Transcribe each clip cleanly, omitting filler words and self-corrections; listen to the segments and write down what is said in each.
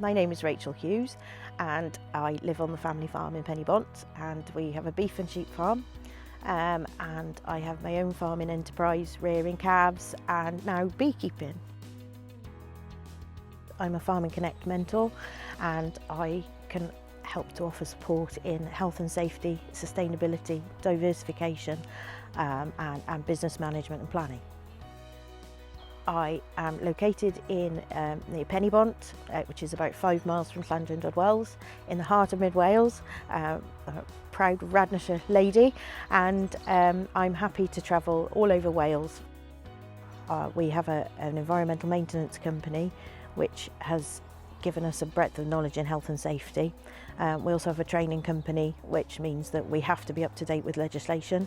My name is Rachel Hughes and I live on the family farm in Pennybont, and we have a beef and sheep farm, and I have my own farming enterprise rearing calves and now beekeeping. I'm a Farming Connect mentor and I can help to offer support in health and safety, sustainability, diversification and business management and planning. I am located in near Pennybont, which is about 5 miles from Llandrindod-Wells, in the heart of mid-Wales. A proud Radnorshire lady, and I'm happy to travel all over Wales. We have an environmental maintenance company which has given us a breadth of knowledge in health and safety. We also have a training company, which means that we have to be up to date with legislation.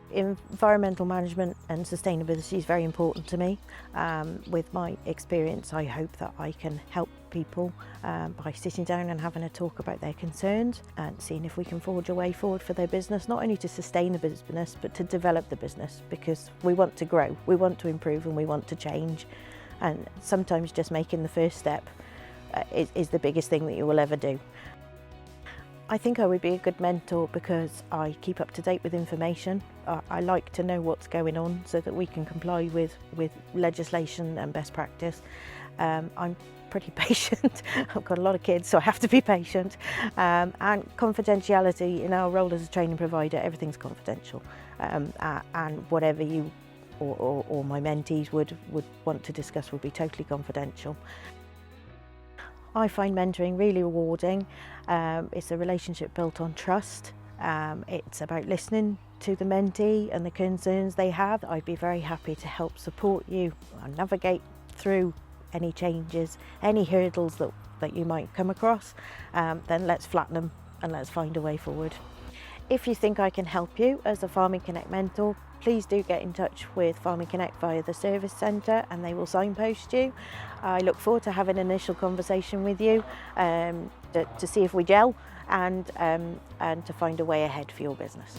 Environmental management and sustainability is very important to me. With my experience, I hope that I can help people by sitting down and having a talk about their concerns and seeing if we can forge a way forward for their business, not only to sustain the business but to develop the business, because we want to grow, we want to improve and we want to change, and sometimes just making the first step is the biggest thing that you will ever do. I think I would be a good mentor because I keep up to date with information. I like to know what's going on so that we can comply with legislation and best practice. I'm pretty patient. I've got a lot of kids, so I have to be patient. And confidentiality in our role as a training provider, everything's confidential. And whatever you or my mentees would want to discuss will be totally confidential. I find mentoring really rewarding. It's a relationship built on trust. It's about listening to the mentee and the concerns they have. I'd be very happy to help support you and navigate through any changes, any hurdles that you might come across. Then let's flatten them and let's find a way forward. If you think I can help you as a Farming Connect mentor, please do get in touch with Farming Connect via the service centre and they will signpost you. I look forward to having an initial conversation with you to see if we gel and to find a way ahead for your business.